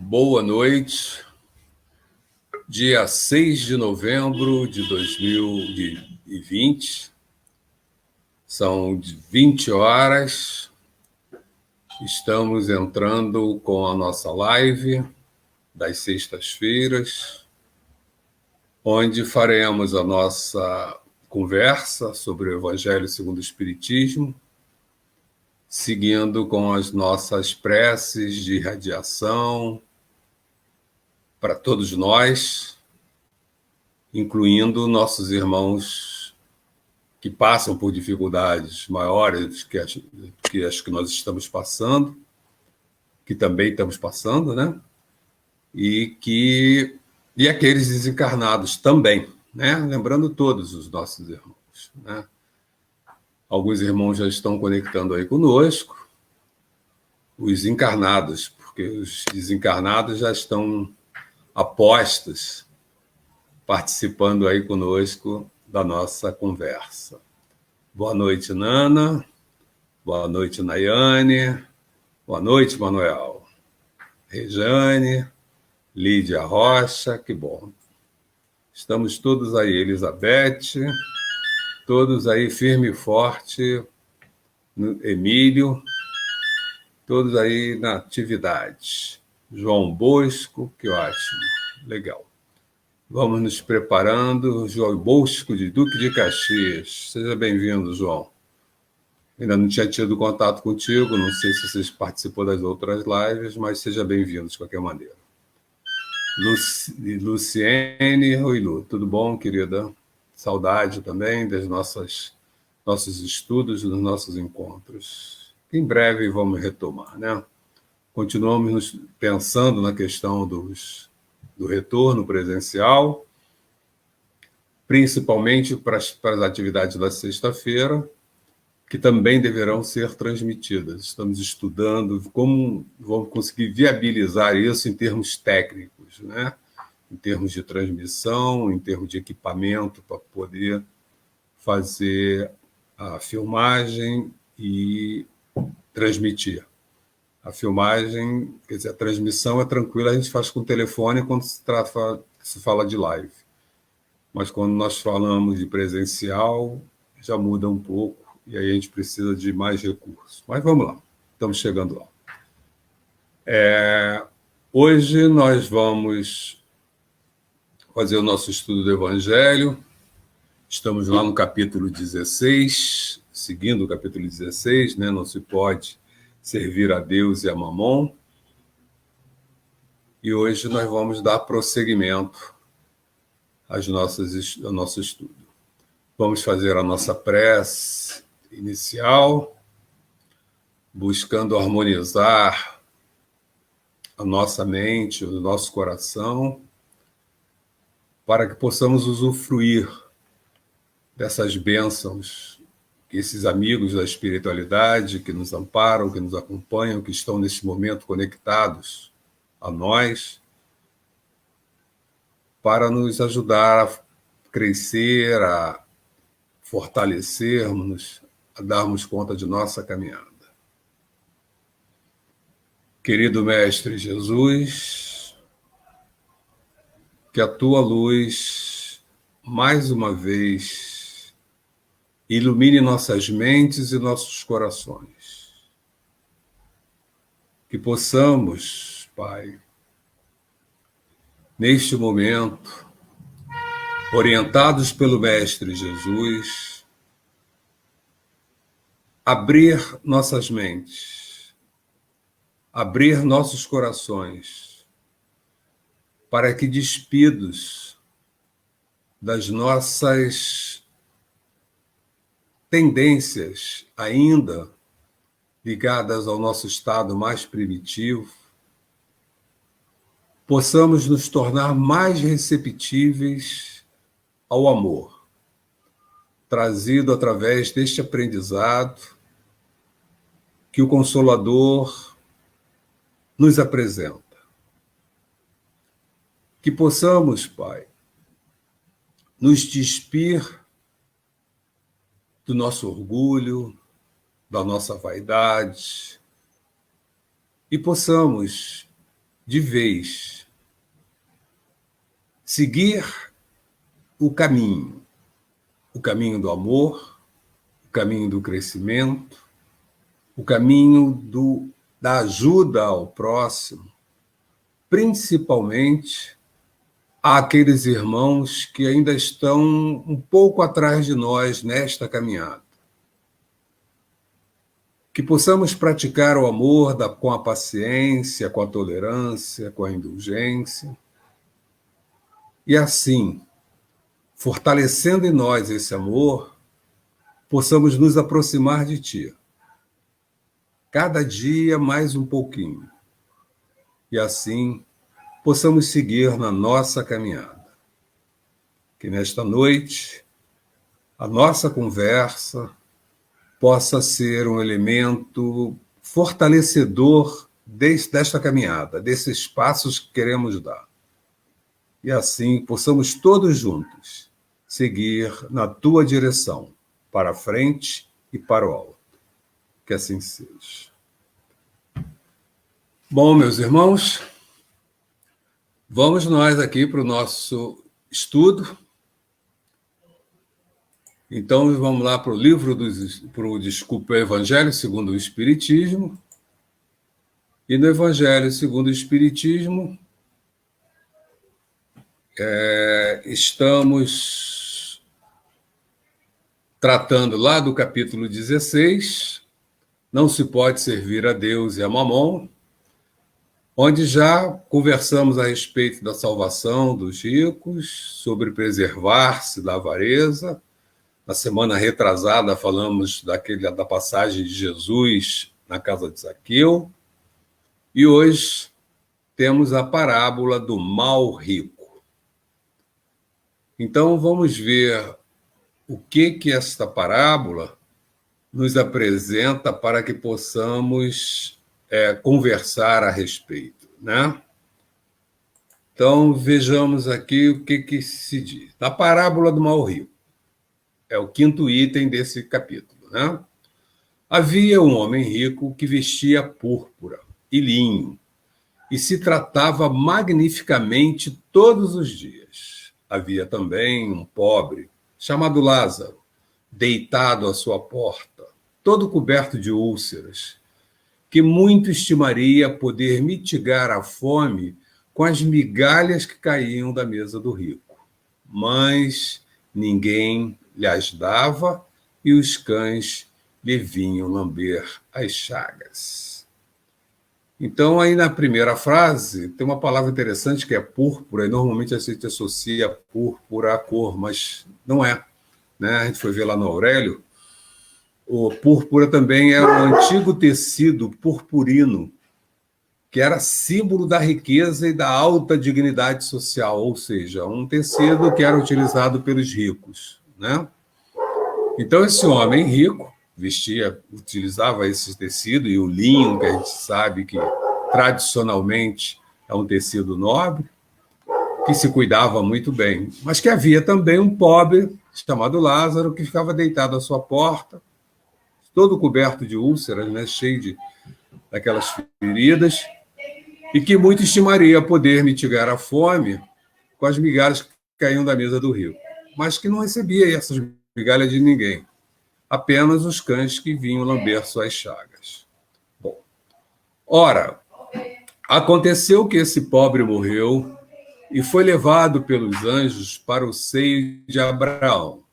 Boa noite, dia 6 de novembro de 2020, são 20 horas, estamos entrando com a nossa live das sextas-feiras, onde faremos a nossa conversa sobre o Evangelho segundo o Espiritismo, seguindo com as nossas preces de irradiação para todos nós, incluindo nossos irmãos que passam por dificuldades maiores que as que nós estamos passando, que também estamos passando, né? E aqueles desencarnados também, né? Lembrando todos os nossos irmãos, né? Alguns irmãos já estão conectando aí conosco, os encarnados, porque os desencarnados já estão apostos, participando aí conosco da nossa conversa. Boa noite, Nana. Boa noite, Nayane. Boa noite, Manuel. Rejane, Lídia Rocha, que bom. Estamos todos aí, Elizabeth, todos aí firme e forte, Emílio, todos aí na atividade. João Bosco, que ótimo, legal. Vamos nos preparando. João Bosco, de Duque de Caxias. Seja bem-vindo, João. Ainda não tinha tido contato contigo, não sei se você participou das outras lives, mas seja bem-vindo de qualquer maneira. Luciene, oi Lu, tudo bom, querida? Saudade também dos nossos estudos, dos nossos encontros. Em breve vamos retomar, né? Continuamos pensando na questão do retorno presencial, principalmente para as atividades da sexta-feira, que também deverão ser transmitidas. Estamos estudando como vamos conseguir viabilizar isso em termos técnicos, né? Em termos de transmissão, em termos de equipamento para poder fazer a filmagem e transmitir. A filmagem, quer dizer, a transmissão é tranquila, a gente faz com o telefone quando se fala de live. Mas quando nós falamos de presencial, já muda um pouco, e aí a gente precisa de mais recursos. Mas vamos lá, estamos chegando lá. Hoje nós vamos fazer o nosso estudo do Evangelho. Estamos lá no capítulo 16, seguindo o capítulo 16, né? Não se pode servir a Deus e a Mamon. E hoje nós vamos dar prosseguimento ao nosso estudo. Vamos fazer a nossa prece inicial, buscando harmonizar a nossa mente, o nosso coração, para que possamos usufruir dessas bênçãos que esses amigos da espiritualidade que nos amparam, que nos acompanham, que estão neste momento conectados a nós, para nos ajudar a crescer, a fortalecermos, a darmos conta de nossa caminhada. Querido Mestre Jesus, que a tua luz, mais uma vez, ilumine nossas mentes e nossos corações. Que possamos, Pai, neste momento, orientados pelo Mestre Jesus, abrir nossas mentes, abrir nossos corações, para que, despidos das nossas tendências ainda ligadas ao nosso estado mais primitivo, possamos nos tornar mais receptíveis ao amor, trazido através deste aprendizado que o Consolador nos apresenta. Que possamos, Pai, nos despir do nosso orgulho, da nossa vaidade, e possamos de vez. Seguir o caminho do amor, o caminho do crescimento, o caminho da ajuda ao próximo, principalmente àqueles irmãos que ainda estão um pouco atrás de nós nesta caminhada. Que possamos praticar o amor com a paciência, com a tolerância, com a indulgência, e assim, fortalecendo em nós esse amor, possamos nos aproximar de Ti. Cada dia mais um pouquinho. E assim, possamos seguir na nossa caminhada. Que nesta noite, a nossa conversa possa ser um elemento fortalecedor desta caminhada, desses passos que queremos dar. E assim possamos todos juntos seguir na Tua direção, para a frente e para o alto. Que assim seja. Bom, meus irmãos, vamos nós aqui para o nosso estudo. Então, vamos lá para o livro o Evangelho segundo o Espiritismo. E no Evangelho segundo o Espiritismo, estamos tratando lá do capítulo 16, Não se pode servir a Deus e a Mamon, onde já conversamos a respeito da salvação dos ricos, sobre preservar-se da avareza. Na semana retrasada falamos da passagem de Jesus na casa de Zaqueu. E hoje temos a parábola do mal rico. Então vamos ver o que esta parábola nos apresenta para que possamos conversar a respeito, né? Então vejamos aqui o que se diz. Na parábola do mal rico. É o 5º item desse capítulo, né? Havia um homem rico que vestia púrpura e linho e se tratava magnificamente todos os dias. Havia também um pobre chamado Lázaro, deitado à sua porta, todo coberto de úlceras, que muito estimaria poder mitigar a fome com as migalhas que caíam da mesa do rico. Mas ninguém lhes dava, e os cães lhe vinham lamber as chagas. Então, aí na primeira frase, tem uma palavra interessante que é púrpura, e normalmente a gente associa púrpura à cor, mas não é, né? A gente foi ver lá no Aurélio, o púrpura também é o antigo tecido purpurino, que era símbolo da riqueza e da alta dignidade social, ou seja, um tecido que era utilizado pelos ricos, né? Então, esse homem rico utilizava esse tecido, e o linho, que a gente sabe que tradicionalmente é um tecido nobre, que se cuidava muito bem, mas que havia também um pobre chamado Lázaro, que ficava deitado à sua porta, todo coberto de úlceras, né, cheio daquelas feridas, e que muito estimaria poder mitigar a fome com as migalhas que caíam da mesa do rico, mas que não recebia essas migalhas de ninguém, apenas os cães que vinham lamber suas chagas. Bom, ora, aconteceu que esse pobre morreu e foi levado pelos anjos para o seio de Abraão.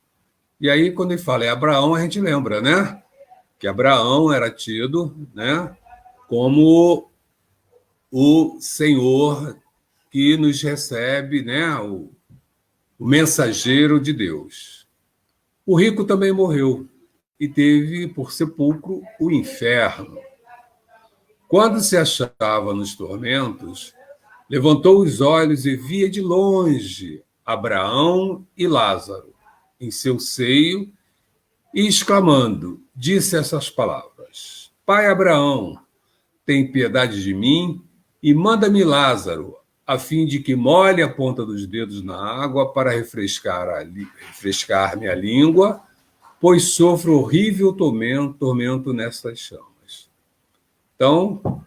E aí, quando ele fala Abraão, a gente lembra, né? Que Abraão era tido, né, como o Senhor que nos recebe, né, o mensageiro de Deus. O rico também morreu e teve por sepulcro o inferno. Quando se achava nos tormentos, levantou os olhos e via de longe Abraão e Lázaro em seu seio, e exclamando, disse essas palavras: Pai Abraão, tem piedade de mim e manda-me Lázaro, a fim de que molhe a ponta dos dedos na água para refrescar-me a língua, pois sofro horrível tormento nessas chamas. Então,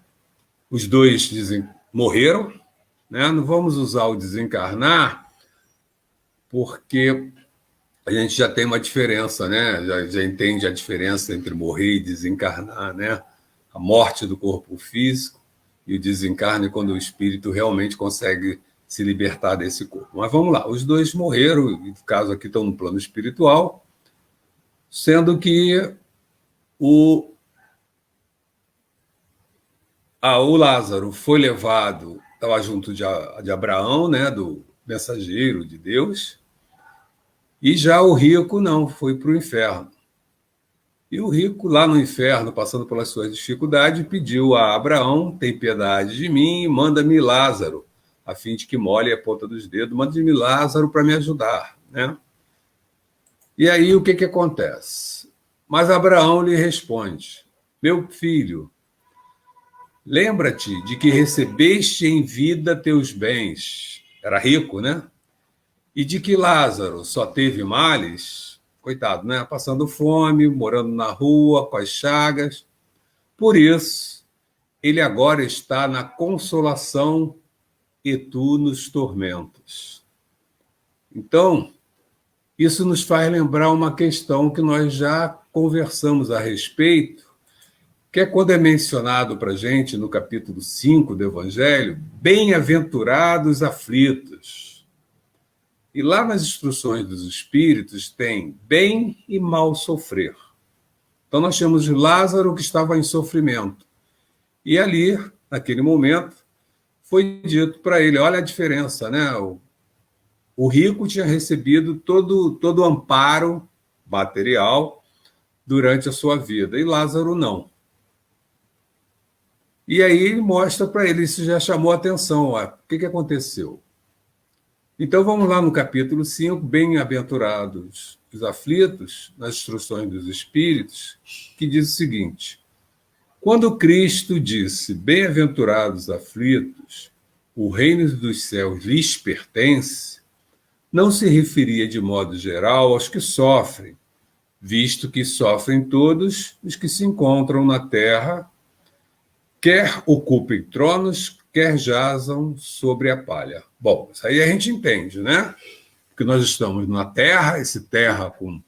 os dois dizem, morreram, né? Não vamos usar o desencarnar, porque a gente já tem uma diferença, né? Já entende a diferença entre morrer e desencarnar, né? A morte do corpo físico e o desencarne quando o espírito realmente consegue se libertar desse corpo. Mas vamos lá, os dois morreram, no caso aqui estão no plano espiritual, sendo que o Lázaro foi levado, estava junto de Abraão, né, do mensageiro de Deus, e já o rico não, foi para o inferno. E o rico, lá no inferno, passando pelas suas dificuldades, pediu a Abraão: tem piedade de mim, manda-me Lázaro, a fim de que molhe a ponta dos dedos, manda-me Lázaro para me ajudar, né? E aí o que acontece? Mas Abraão lhe responde: meu filho, lembra-te de que recebeste em vida teus bens. Era rico, né? E de que Lázaro só teve males, coitado, né? Passando fome, morando na rua, com as chagas. Por isso, ele agora está na consolação e tu nos tormentos. Então, isso nos faz lembrar uma questão que nós já conversamos a respeito, que é quando é mencionado para a gente no capítulo 5 do Evangelho, bem-aventurados aflitos. E lá nas instruções dos Espíritos tem bem e mal sofrer. Então nós temos Lázaro que estava em sofrimento. E ali, naquele momento, foi dito para ele, olha a diferença, né? O rico tinha recebido todo o amparo material durante a sua vida, e Lázaro não. E aí mostra para ele, isso já chamou a atenção, ó, o que aconteceu? Então vamos lá no capítulo 5, bem-aventurados os aflitos, nas instruções dos Espíritos, que diz o seguinte: quando Cristo disse, bem-aventurados aflitos, o reino dos céus lhes pertence, não se referia de modo geral aos que sofrem, visto que sofrem todos os que se encontram na terra, quer ocupem tronos, quer jazam sobre a palha. Bom, isso aí a gente entende, né? Porque nós estamos na Terra, esse Terra com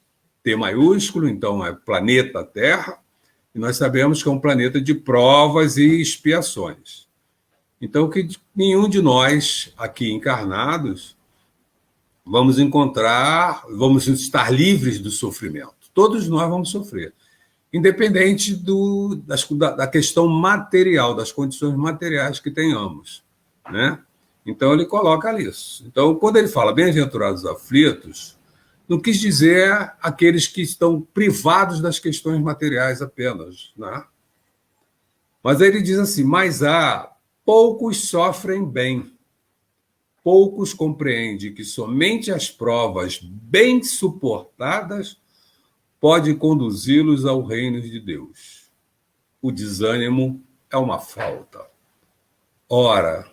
T maiúsculo, então é planeta Terra, e nós sabemos que é um planeta de provas e expiações. Então, que nenhum de nós aqui encarnados vamos estar livres do sofrimento. Todos nós vamos sofrer, independente da questão material, das condições materiais que tenhamos, né? Então, ele coloca isso. Então, quando ele fala bem-aventurados aflitos, não quis dizer aqueles que estão privados das questões materiais apenas, né? Mas ele diz assim, mas poucos sofrem bem, poucos compreendem que somente as provas bem suportadas pode conduzi-los ao reino de Deus. O desânimo é uma falta. Ora,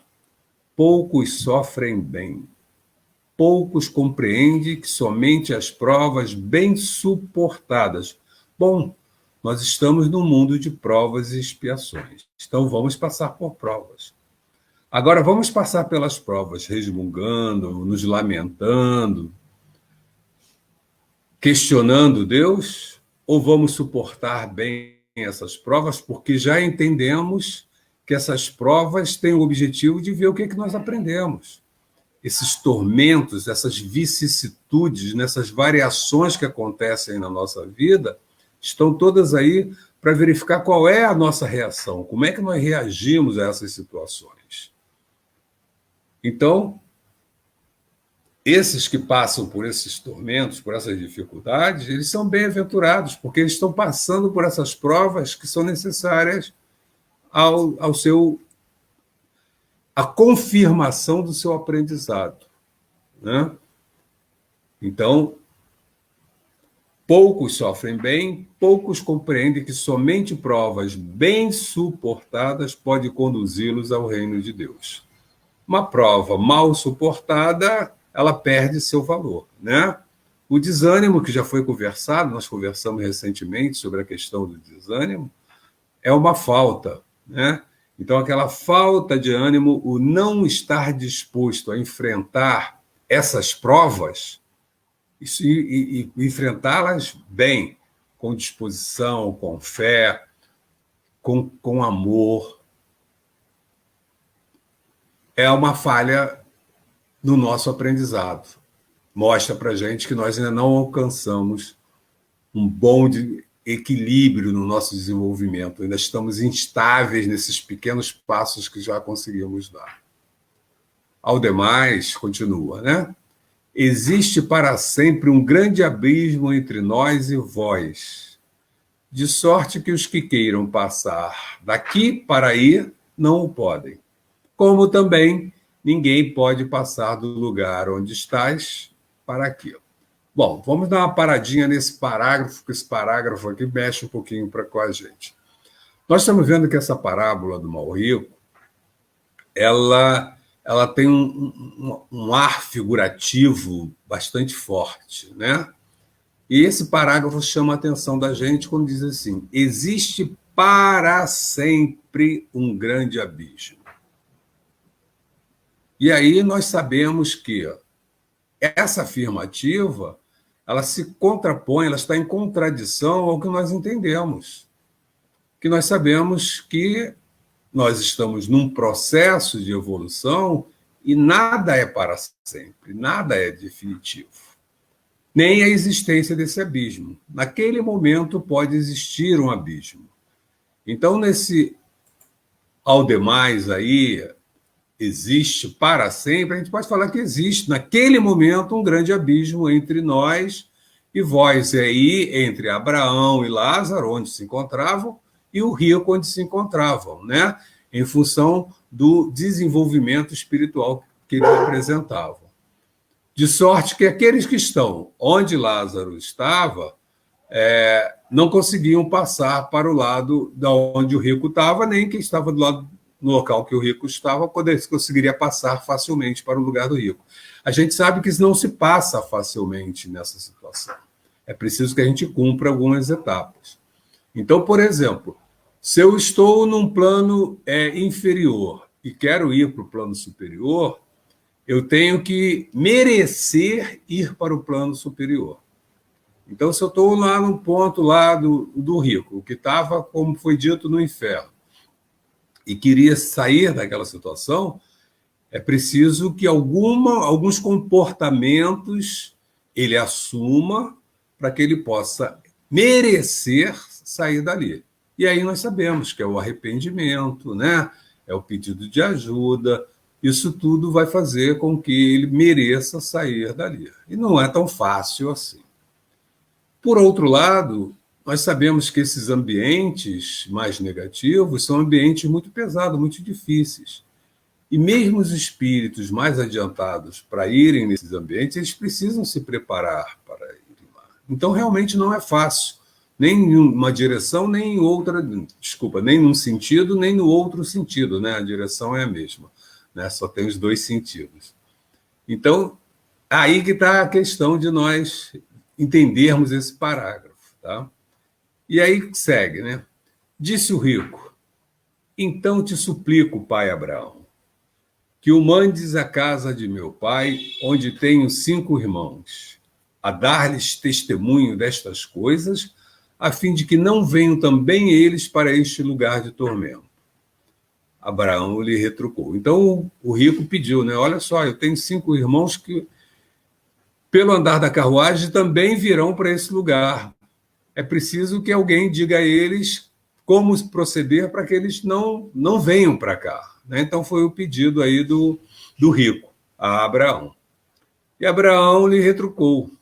poucos sofrem bem. Poucos compreendem que somente as provas bem suportadas. Bom, nós estamos num mundo de provas e expiações. Então vamos passar por provas. Agora vamos passar pelas provas resmungando, nos lamentando, questionando Deus, ou vamos suportar bem essas provas, porque já entendemos que essas provas têm o objetivo de ver o que nós aprendemos. Esses tormentos, essas vicissitudes, nessas variações que acontecem na nossa vida, estão todas aí para verificar qual é a nossa reação, como é que nós reagimos a essas situações. Então, esses que passam por esses tormentos, por essas dificuldades, eles são bem-aventurados, porque eles estão passando por essas provas que são necessárias à confirmação do seu aprendizado, né? Então, poucos sofrem bem, poucos compreendem que somente provas bem suportadas podem conduzi-los ao reino de Deus. Uma prova mal suportada, ela perde seu valor, né? O desânimo, que já foi conversado, nós conversamos recentemente sobre a questão do desânimo, é uma falta, né? Então, aquela falta de ânimo, o não estar disposto a enfrentar essas provas e enfrentá-las bem, com disposição, com fé, com amor, é uma falha no nosso aprendizado. Mostra para a gente que nós ainda não alcançamos um bom equilíbrio no nosso desenvolvimento. Ainda estamos instáveis nesses pequenos passos que já conseguimos dar. Ao demais, continua, né? Existe para sempre um grande abismo entre nós e vós, de sorte que os que queiram passar daqui para aí não o podem. Como também ninguém pode passar do lugar onde estás para aqui. Bom, vamos dar uma paradinha nesse parágrafo, porque esse parágrafo aqui mexe um pouquinho com a gente. Nós estamos vendo que essa parábola do mal rico, ela tem um ar figurativo bastante forte, né? E esse parágrafo chama a atenção da gente quando diz assim: existe para sempre um grande abismo. E aí nós sabemos que essa afirmativa, ela se contrapõe, ela está em contradição ao que nós entendemos. Que nós sabemos que nós estamos num processo de evolução e nada é para sempre, nada é definitivo. Nem a existência desse abismo. Naquele momento pode existir um abismo. Então, nesse ao demais aí, existe para sempre, a gente pode falar que existe, naquele momento, um grande abismo entre nós e vós. E aí, entre Abraão e Lázaro, onde se encontravam, e o rico, onde se encontravam, né? Em função do desenvolvimento espiritual que eles apresentavam. De sorte que aqueles que estão onde Lázaro estava não conseguiam passar para o lado de onde o rico estava, nem quem estava do lado no local que o rico estava conseguiria passar facilmente para o lugar do rico. A gente sabe que isso não se passa facilmente nessa situação. É preciso que a gente cumpra algumas etapas. Então, por exemplo, se eu estou num plano inferior e quero ir para o plano superior, eu tenho que merecer ir para o plano superior. Então, se eu estou lá no ponto lá do rico, que estava, como foi dito, no inferno, e queria sair daquela situação, é preciso que alguns comportamentos ele assuma para que ele possa merecer sair dali. E aí nós sabemos que é o arrependimento, né? É o pedido de ajuda. Isso tudo vai fazer com que ele mereça sair dali. E não é tão fácil assim. Por outro lado, nós sabemos que esses ambientes mais negativos são ambientes muito pesados, muito difíceis. E mesmo os espíritos mais adiantados para irem nesses ambientes, eles precisam se preparar para irem lá. Então, realmente não é fácil, nem em uma direção, nem em outra, nem num sentido, nem no outro sentido, né? A direção é a mesma, né? Só tem os dois sentidos. Então, aí que está a questão de nós entendermos esse parágrafo, tá? E aí segue, né? Disse o rico: então te suplico, pai Abraão, que o mandes à casa de meu pai, onde tenho 5 irmãos, a dar-lhes testemunho destas coisas, a fim de que não venham também eles para este lugar de tormento. Abraão lhe retrucou. Então o rico pediu, né? Olha só, eu tenho 5 irmãos que, pelo andar da carruagem, também virão para esse lugar. É preciso que alguém diga a eles como proceder para que eles não venham para cá, né? Então foi o pedido aí do rico a Abraão. E Abraão lhe retrucou: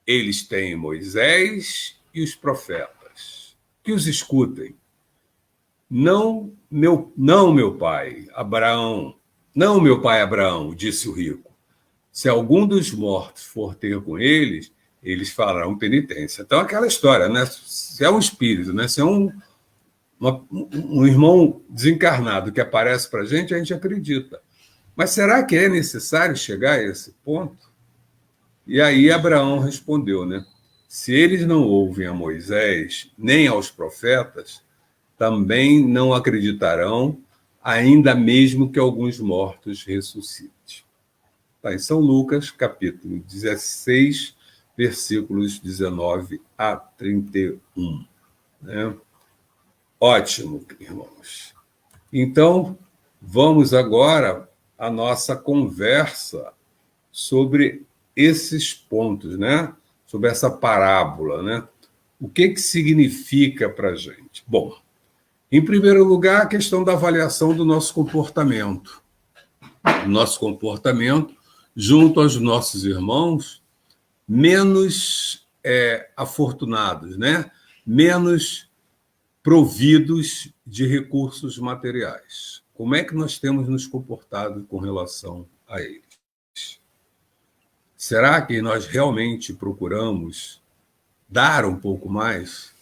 eles têm Moisés e os profetas, que os escutem. Não, meu pai Abraão, não, meu pai Abraão, disse o rico. Se algum dos mortos for ter com eles, eles farão penitência. Então, aquela história, né? Se é um espírito, né? Se é um irmão desencarnado que aparece para a gente acredita. Mas será que é necessário chegar a esse ponto? E aí Abraão respondeu, né? Se eles não ouvem a Moisés nem aos profetas, também não acreditarão, ainda mesmo que alguns mortos ressuscitem. Está em São Lucas, capítulo 16, versículos 19 a 31. Né? Ótimo, irmãos. Então, vamos agora à nossa conversa sobre esses pontos, né? Sobre essa parábola, né? O que significa para a gente? Bom, em primeiro lugar, a questão da avaliação do nosso comportamento. O nosso comportamento junto aos nossos irmãos menos afortunados, né? Menos providos de recursos materiais. Como é que nós temos nos comportado com relação a eles? Será que nós realmente procuramos dar um pouco mais?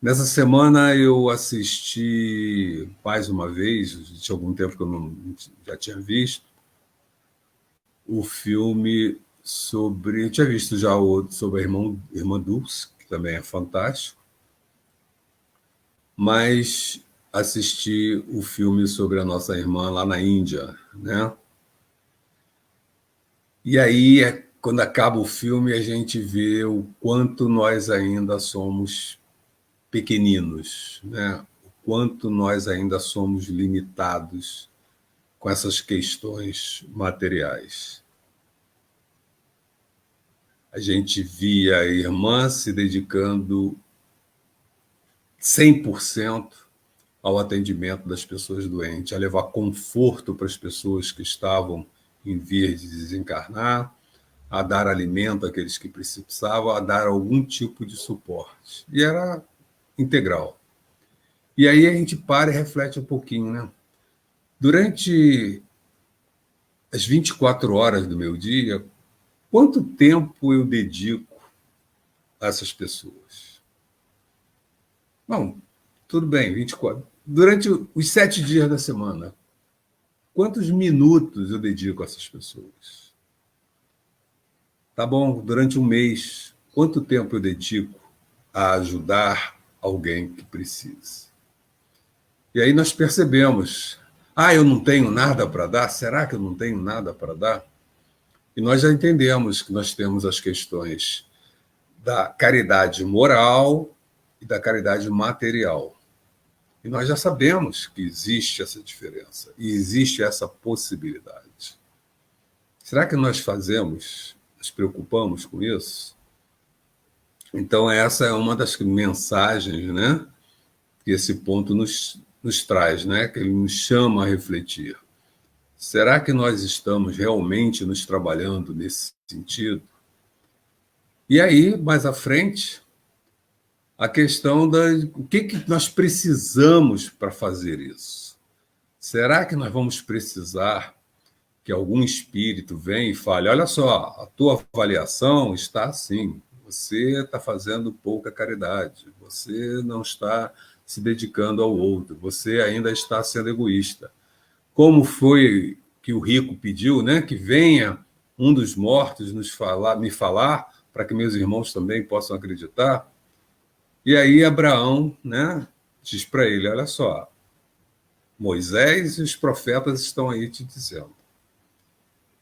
Nessa semana eu assisti mais uma vez, tinha algum tempo que eu não já tinha visto, o filme sobre... Eu tinha visto já outro sobre a irmã Dulce, que também é fantástico, mas assisti o filme sobre a nossa irmã lá na Índia, né? E aí, quando acaba o filme, a gente vê o quanto nós ainda somos pequeninos, né? O quanto nós ainda somos limitados com essas questões materiais. A gente via a irmã se dedicando 100% ao atendimento das pessoas doentes, a levar conforto para as pessoas que estavam em vias de desencarnar, a dar alimento àqueles que precisavam, a dar algum tipo de suporte. E era integral. E aí a gente para e reflete um pouquinho, né? Durante as 24 horas do meu dia, quanto tempo eu dedico a essas pessoas? Bom, tudo bem, 24. Durante os 7 dias da semana, quantos minutos eu dedico a essas pessoas? Tá bom, durante um mês, quanto tempo eu dedico a ajudar alguém que precisa? E aí nós percebemos, eu não tenho nada para dar? Será que eu não tenho nada para dar? E nós já entendemos que nós temos as questões da caridade moral e da caridade material. E nós já sabemos que existe essa diferença e existe essa possibilidade. Será que nós nos preocupamos com isso? Então, essa é uma das mensagens, né, que esse ponto nos traz, né, que ele nos chama a refletir. Será que nós estamos realmente nos trabalhando nesse sentido? E aí, mais à frente, a questão o que nós precisamos para fazer isso. Será que nós vamos precisar que algum espírito venha e fale, olha só, a tua avaliação está assim, você está fazendo pouca caridade, você não está se dedicando ao outro, você ainda está sendo egoísta. Como foi que o rico pediu, né, que venha um dos mortos me falar, para que meus irmãos também possam acreditar? E aí Abraão, né, diz para ele, olha só, Moisés e os profetas estão aí te dizendo.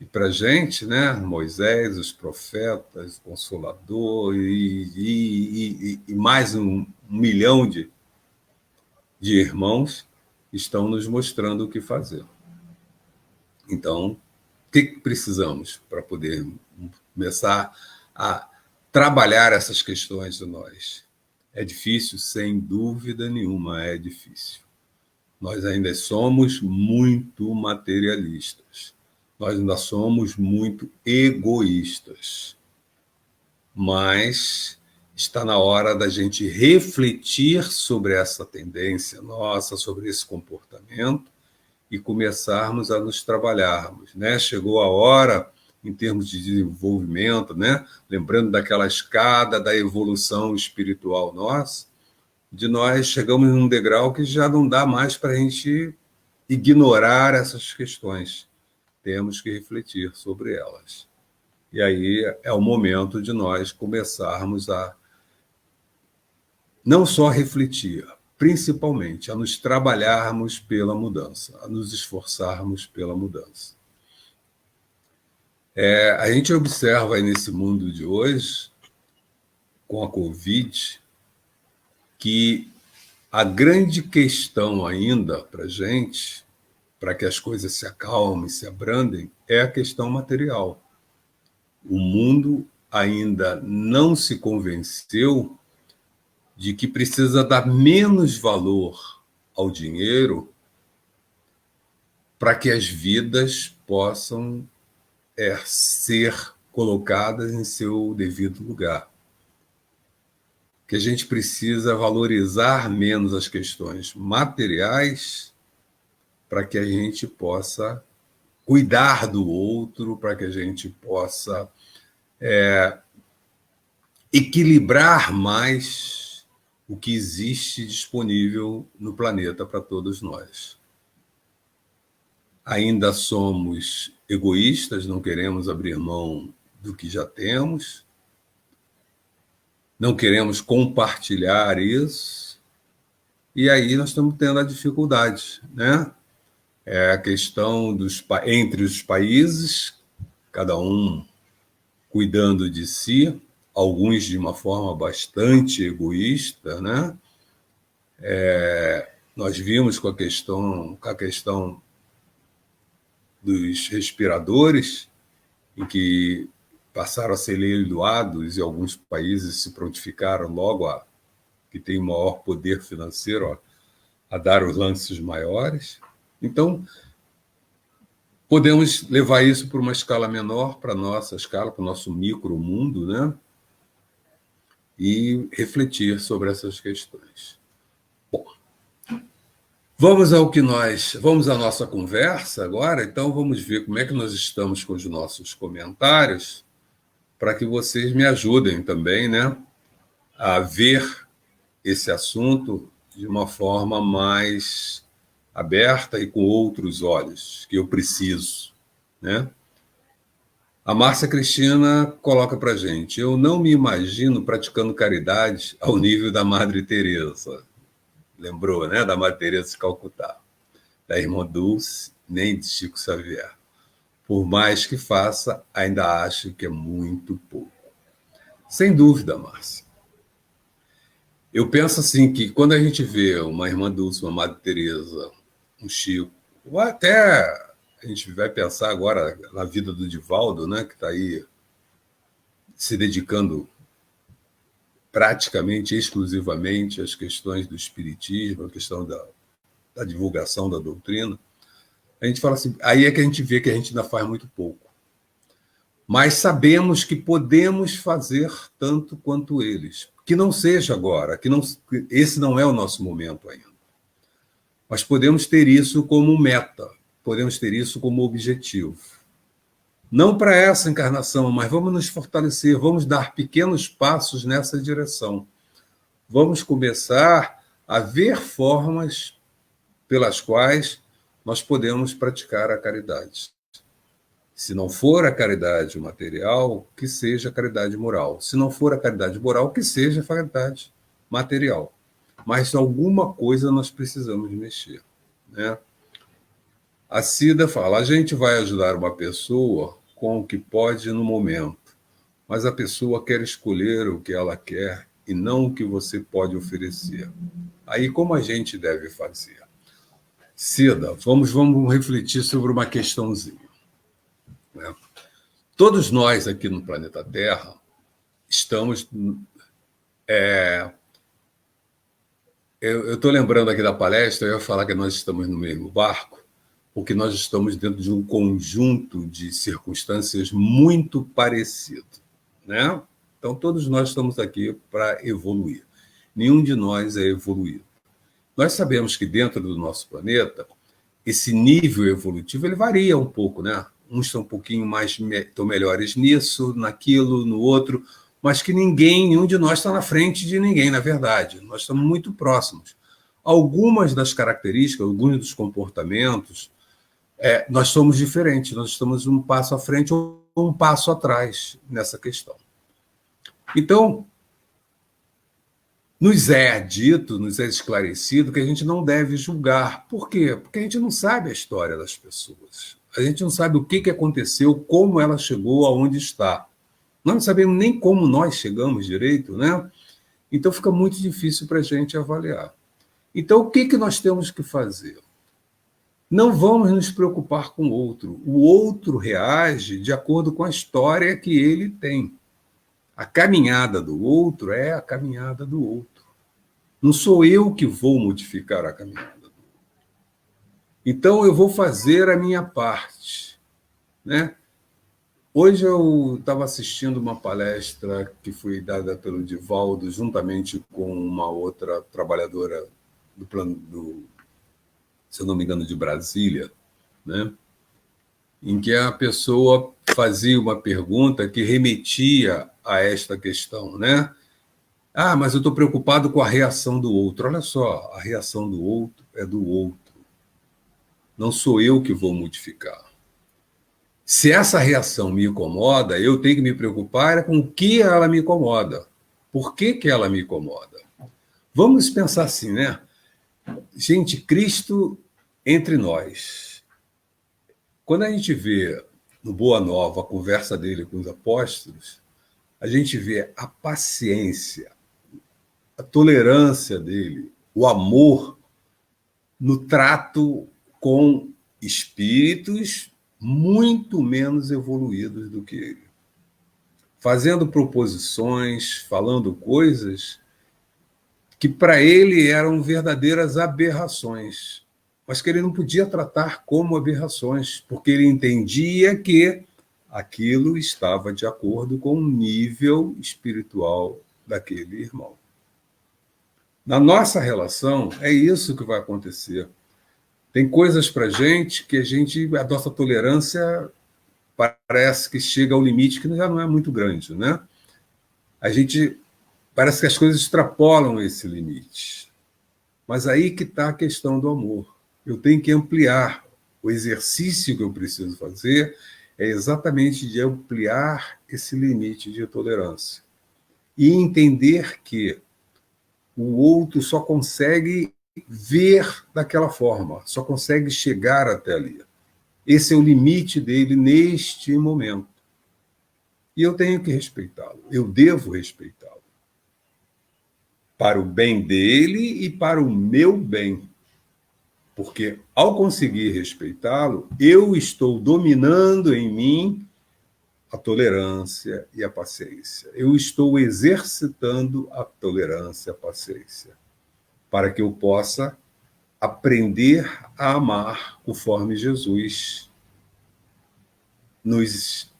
E para a gente, né, Moisés, os profetas, o Consolador e mais um milhão de irmãos estão nos mostrando o que fazer. Então, o que precisamos para poder começar a trabalhar essas questões de nós? É difícil, sem dúvida nenhuma, é difícil. Nós ainda somos muito materialistas. Nós ainda somos muito egoístas. Mas está na hora da gente refletir sobre essa tendência nossa, sobre esse comportamento e começarmos a nos trabalharmos, né? Chegou a hora, em termos de desenvolvimento, né? Lembrando daquela escada da evolução espiritual nossa, de nós chegamos num degrau que já não dá mais para a gente ignorar essas questões. Temos que refletir sobre elas. E aí é o momento de nós começarmos a não só refletir, principalmente, a nos trabalharmos pela mudança, a nos esforçarmos pela mudança. A gente observa aí nesse mundo de hoje, com a Covid, que a grande questão ainda para a gente, para que as coisas se acalmem, se abrandem, é a questão material. O mundo ainda não se convenceu de que precisa dar menos valor ao dinheiro para que as vidas possam ser colocadas em seu devido lugar. Que a gente precisa valorizar menos as questões materiais para que a gente possa cuidar do outro, para que a gente possa equilibrar mais o que existe disponível no planeta para todos nós. Ainda somos egoístas, não queremos abrir mão do que já temos, não queremos compartilhar isso, e aí nós estamos tendo a dificuldade, né? É a questão entre os países, cada um cuidando de si, alguns de uma forma bastante egoísta, né? Nós vimos com a questão dos respiradores, em que passaram a ser leiloados e alguns países se prontificaram logo que tem maior poder financeiro a dar os lances maiores. Então, podemos levar isso para uma escala menor, para a nossa escala, para o nosso micromundo, né? E refletir sobre essas questões. Bom, vamos à nossa conversa agora, então vamos ver como é que nós estamos com os nossos comentários, para que vocês me ajudem também, né, a ver esse assunto de uma forma mais aberta e com outros olhos, que eu preciso, né? A Márcia Cristina coloca para a gente: eu não me imagino praticando caridade ao nível da Madre Teresa. Lembrou, né, da Madre Teresa de Calcutá, da Irmã Dulce, nem de Chico Xavier. Por mais que faça, ainda acho que é muito pouco. Sem dúvida, Márcia. Eu penso assim que quando a gente vê uma Irmã Dulce, uma Madre Teresa, um Chico, ou até a gente vai pensar agora na vida do Divaldo, né, que está aí se dedicando praticamente, exclusivamente às questões do espiritismo, à questão da divulgação da doutrina, a gente fala assim, aí é que a gente vê que a gente ainda faz muito pouco. Mas sabemos que podemos fazer tanto quanto eles. Que não seja agora, esse não é o nosso momento ainda. Mas podemos ter isso como meta, podemos ter isso como objetivo. Não para essa encarnação, mas vamos nos fortalecer, vamos dar pequenos passos nessa direção. Vamos começar a ver formas pelas quais nós podemos praticar a caridade. Se não for a caridade material, que seja a caridade moral. Se não for a caridade moral, que seja a caridade material. Mas alguma coisa nós precisamos mexer, né? A Cida fala, a gente vai ajudar uma pessoa com o que pode no momento, mas a pessoa quer escolher o que ela quer e não o que você pode oferecer. Aí como a gente deve fazer? Cida, vamos refletir sobre uma questãozinha, né? Todos nós aqui no planeta Terra estamos... Eu estou lembrando aqui da palestra, eu ia falar que nós estamos no mesmo barco, porque nós estamos dentro de um conjunto de circunstâncias muito parecido, né? Então, todos nós estamos aqui para evoluir. Nenhum de nós é evoluído. Nós sabemos que dentro do nosso planeta, esse nível evolutivo ele varia um pouco, né? Uns estão um pouquinho mais, estão melhores nisso, naquilo, no outro, mas que nenhum de nós está na frente de ninguém, na verdade. Nós estamos muito próximos. Algumas das características, alguns dos comportamentos, nós somos diferentes, nós estamos um passo à frente ou um passo atrás nessa questão. Então, Nos é dito, nos é esclarecido que a gente não deve julgar. Por quê? Porque a gente não sabe a história das pessoas. A gente não sabe o que aconteceu, como ela chegou aonde está. Nós não sabemos nem como nós chegamos direito, né? Então fica muito difícil para a gente avaliar. Então, o que nós temos que fazer? Não vamos nos preocupar com o outro. O outro reage de acordo com a história que ele tem. A caminhada do outro é a caminhada do outro. Não sou eu que vou modificar a caminhada do outro. Então, eu vou fazer a minha parte, né? Hoje eu estava assistindo uma palestra que foi dada pelo Divaldo, juntamente com uma outra trabalhadora do plano se eu não me engano, de Brasília, né? Em que a pessoa fazia uma pergunta que remetia a esta questão, né? Ah, mas eu estou preocupado com a reação do outro. Olha só, a reação do outro é do outro. Não sou eu que vou modificar. Se essa reação me incomoda, eu tenho que me preocupar com o que ela me incomoda. Por que ela me incomoda? Vamos pensar assim, né? Gente, Cristo entre nós. Quando a gente vê no Boa Nova a conversa dele com os apóstolos, a gente vê a paciência, a tolerância dele, o amor no trato com espíritos muito menos evoluídos do que ele. Fazendo proposições, falando coisas que para ele eram verdadeiras aberrações, mas que ele não podia tratar como aberrações, porque ele entendia que aquilo estava de acordo com o nível espiritual daquele irmão. Na nossa relação, é isso que vai acontecer. Tem coisas para a gente que a nossa tolerância parece que chega ao limite que já não é muito grande, né? A gente parece que as coisas extrapolam esse limite. Mas aí que está a questão do amor. Eu tenho que ampliar. O exercício que eu preciso fazer é exatamente de ampliar esse limite de tolerância. E entender que o outro só consegue ver daquela forma, só consegue chegar até ali. Esse é o limite dele neste momento. E eu tenho que respeitá-lo, eu devo respeitá-lo. Para o bem dele e para o meu bem. Porque, ao conseguir respeitá-lo, eu estou dominando em mim a tolerância e a paciência. Eu estou exercitando a tolerância e a paciência, para que eu possa aprender a amar conforme Jesus nos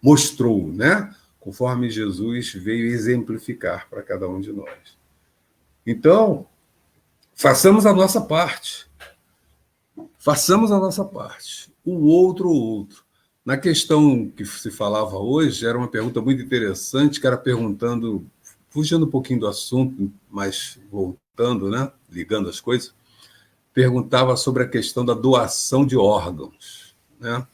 mostrou, né? Conforme Jesus veio exemplificar para cada um de nós. Então, façamos a nossa parte. Façamos a nossa parte. O outro. Na questão que se falava hoje, era uma pergunta muito interessante, que era perguntando, fugindo um pouquinho do assunto, mas voltando, né? Ligando as coisas, perguntava sobre a questão da doação de órgãos, né?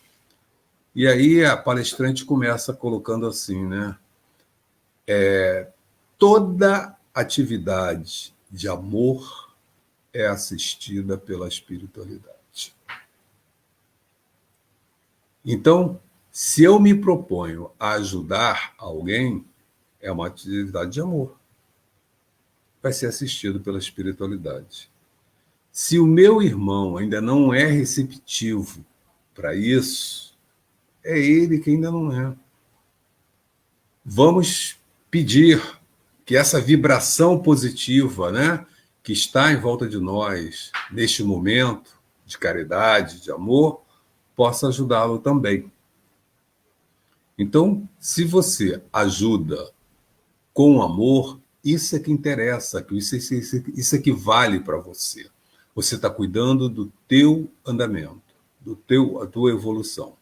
E aí a palestrante começa colocando assim, né? Toda atividade de amor é assistida pela espiritualidade. Então, se eu me proponho a ajudar alguém, é uma atividade de amor. Vai ser assistido pela espiritualidade. Se o meu irmão ainda não é receptivo para isso, é ele que ainda não é. Vamos pedir que essa vibração positiva, né, que está em volta de nós, neste momento de caridade, de amor, possa ajudá-lo também. Então, se você ajuda com amor, isso é que interessa, isso é que vale para você. Você está cuidando do teu andamento, a tua evolução.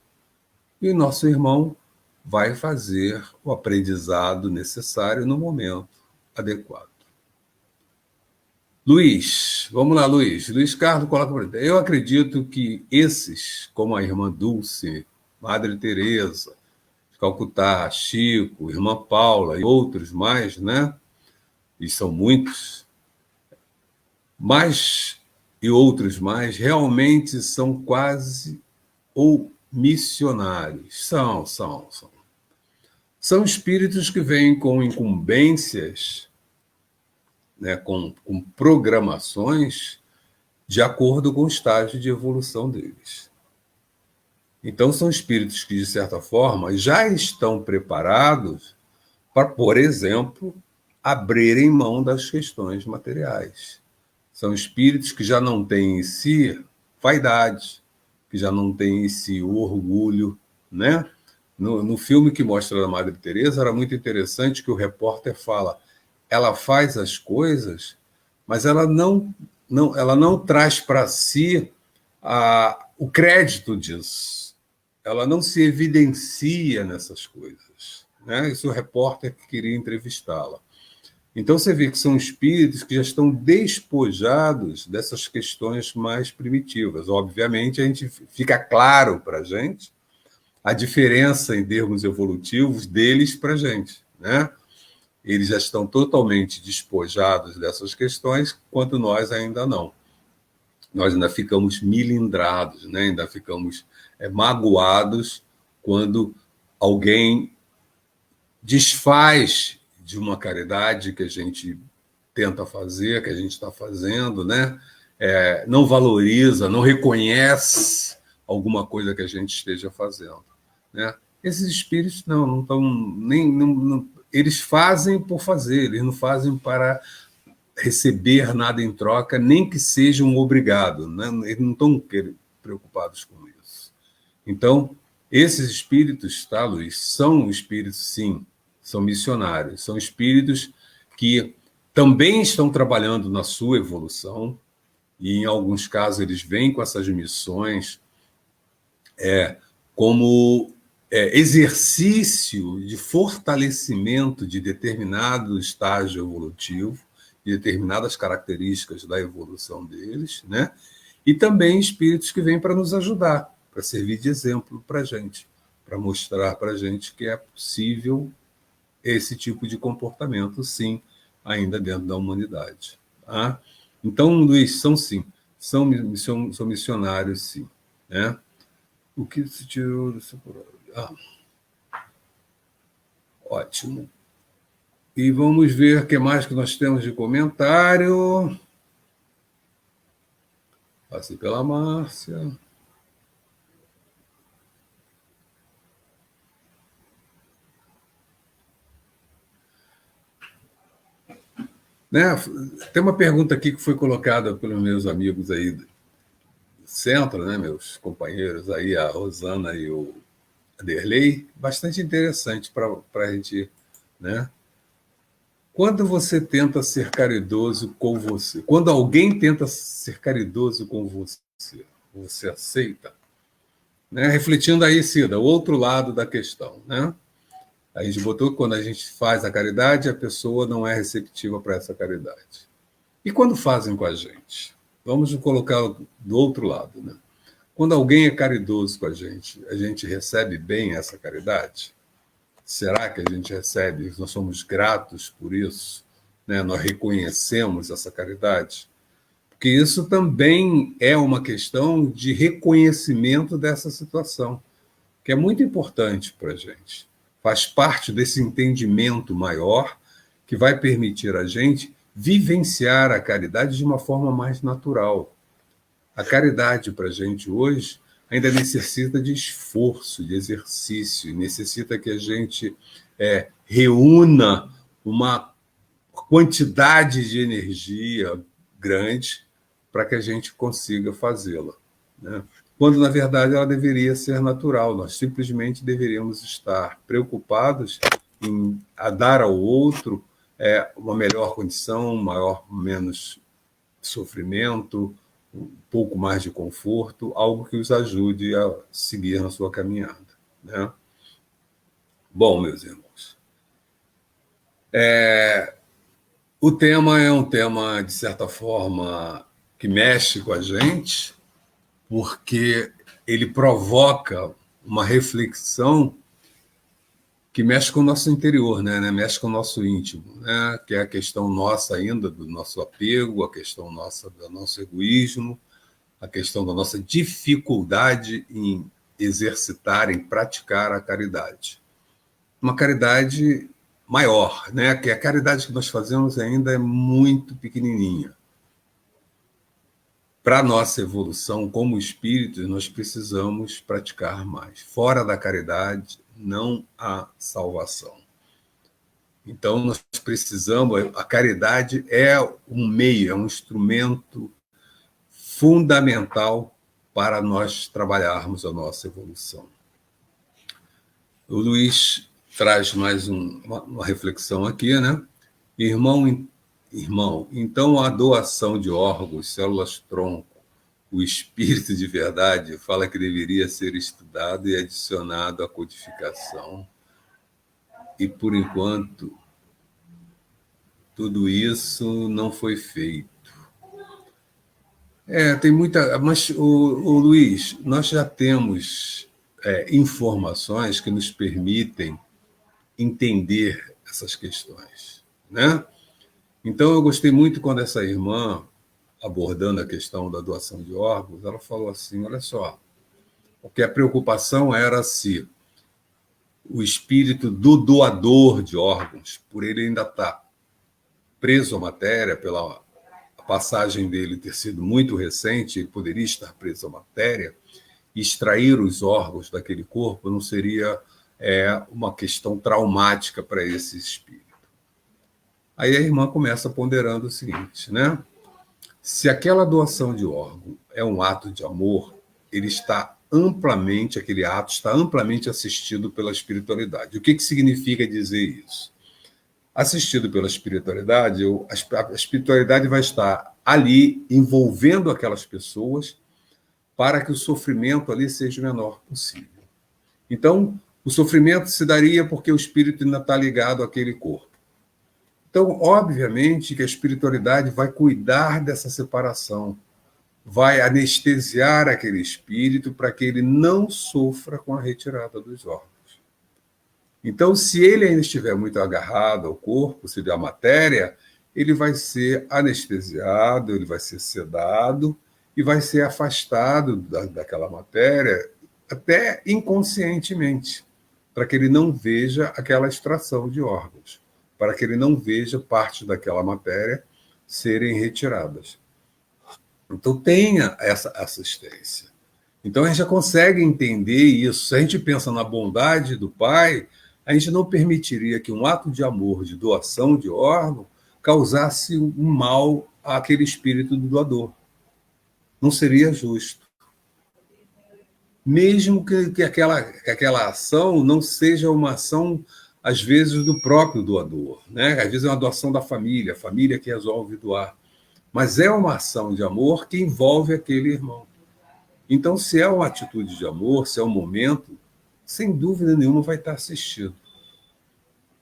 E o nosso irmão vai fazer o aprendizado necessário no momento adequado. Luiz, vamos lá, Luiz. Luiz Carlos coloca para ele. Eu acredito que esses, como a irmã Dulce, Madre Teresa, Calcutá, Chico, irmã Paula e outros mais, né, e são muitos, mas, e outros mais, realmente são quase ou missionários. São. São espíritos que vêm com incumbências, né, com programações de acordo com o estágio de evolução deles. Então, são espíritos que, de certa forma, já estão preparados para, por exemplo, abrirem mão das questões materiais. São espíritos que já não têm em si vaidade, que já não têm em si o orgulho, né? No filme que mostra a Madre Teresa, era muito interessante que o repórter fala, ela faz as coisas, mas ela não traz para si o crédito disso. Ela não se evidencia nessas coisas, né? Isso o repórter que queria entrevistá-la. Então você vê que são espíritos que já estão despojados dessas questões mais primitivas. Obviamente, a gente fica claro para a gente a diferença em termos evolutivos deles para a gente, né? Eles já estão totalmente despojados dessas questões, quanto nós ainda não. Nós ainda ficamos milindrados, né? Ainda ficamos magoados quando alguém desfaz de uma caridade que a gente tenta fazer, que a gente está fazendo, né? Não valoriza, não reconhece alguma coisa que a gente esteja fazendo, né? Esses espíritos não estão nem eles fazem por fazer, eles não fazem para receber nada em troca, nem que seja um obrigado, né? Eles não estão preocupados com isso. Então, esses espíritos, tá, Luiz, são espíritos, sim, são missionários, são espíritos que também estão trabalhando na sua evolução, e em alguns casos eles vêm com essas missões como exercício de fortalecimento de determinado estágio evolutivo, de determinadas características da evolução deles, né? E também espíritos que vêm para nos ajudar, para servir de exemplo para a gente, para mostrar para a gente que é possível esse tipo de comportamento, sim, ainda dentro da humanidade. Tá? Então, Luiz, são sim, são missionários, sim. Né? O que se tirou desse ótimo. E vamos ver o que mais que nós temos de comentário. Passei pela Márcia. Né? Tem uma pergunta aqui que foi colocada pelos meus amigos aí do centro, né? Meus companheiros aí, a Rosana e o Aderley, bastante interessante para a gente, né? Quando você tenta ser caridoso com você, quando alguém tenta ser caridoso com você, você aceita? Né? Refletindo aí, Cida, o outro lado da questão, né? A gente botou que quando a gente faz a caridade, a pessoa não é receptiva para essa caridade. E quando fazem com a gente? Vamos colocar do outro lado, né? Quando alguém é caridoso com a gente recebe bem essa caridade? Será que a gente recebe? Nós somos gratos por isso? Né? Nós reconhecemos essa caridade? Porque isso também é uma questão de reconhecimento dessa situação, que é muito importante para a gente. Faz parte desse entendimento maior que vai permitir a gente vivenciar a caridade de uma forma mais natural. A caridade para a gente hoje ainda necessita de esforço, de exercício, necessita que a gente reúna uma quantidade de energia grande para que a gente consiga fazê-la, né? Quando, na verdade, ela deveria ser natural. Nós simplesmente deveríamos estar preocupados em dar ao outro uma melhor condição, menos sofrimento, um pouco mais de conforto, algo que os ajude a seguir na sua caminhada, né? Bom, meus irmãos, o tema é um tema, de certa forma, que mexe com a gente, porque ele provoca uma reflexão que mexe com o nosso interior, né? Mexe com o nosso íntimo, né? Que é a questão nossa ainda, do nosso apego, a questão nossa do nosso egoísmo, a questão da nossa dificuldade em exercitar, em praticar a caridade. Uma caridade maior, né? Que a caridade que nós fazemos ainda é muito pequenininha. Para a nossa evolução como espíritos, nós precisamos praticar mais. Fora da caridade, não há salvação. Então, nós precisamos... A caridade é um meio, é um instrumento fundamental para nós trabalharmos a nossa evolução. O Luiz traz mais uma reflexão aqui, né? Irmão, então a doação de órgãos, células-tronco, o espírito de verdade, fala que deveria ser estudado e adicionado à codificação. E, por enquanto, tudo isso não foi feito. Tem muita... Mas, o Luiz, nós já temos informações que nos permitem entender essas questões, né? Então, eu gostei muito quando essa irmã, abordando a questão da doação de órgãos, ela falou assim, olha só, porque a preocupação era se o espírito do doador de órgãos, por ele ainda estar preso à matéria, pela passagem dele ter sido muito recente, ele poderia estar preso à matéria, extrair os órgãos daquele corpo não seria uma questão traumática para esse espírito. Aí a irmã começa ponderando o seguinte, né? Se aquela doação de órgão é um ato de amor, aquele ato está amplamente assistido pela espiritualidade. O que significa dizer isso? Assistido pela espiritualidade, a espiritualidade vai estar ali envolvendo aquelas pessoas para que o sofrimento ali seja o menor possível. Então, o sofrimento se daria porque o espírito ainda está ligado àquele corpo. Então, obviamente, que a espiritualidade vai cuidar dessa separação, vai anestesiar aquele espírito para que ele não sofra com a retirada dos órgãos. Então, se ele ainda estiver muito agarrado ao corpo, se der a matéria, ele vai ser anestesiado, ele vai ser sedado e vai ser afastado daquela matéria até inconscientemente, para que ele não veja aquela extração de órgãos, para que ele não veja parte daquela matéria serem retiradas. Então, tenha essa assistência. Então, a gente já consegue entender isso. Se a gente pensa na bondade do Pai, a gente não permitiria que um ato de amor, de doação de órgão, causasse um mal àquele espírito do doador. Não seria justo. Mesmo que aquela ação não seja uma ação, às vezes, do próprio doador, né? Às vezes é uma doação da família, a família que resolve doar. Mas é uma ação de amor que envolve aquele irmão. Então, se é uma atitude de amor, se é um momento, sem dúvida nenhuma vai estar assistido.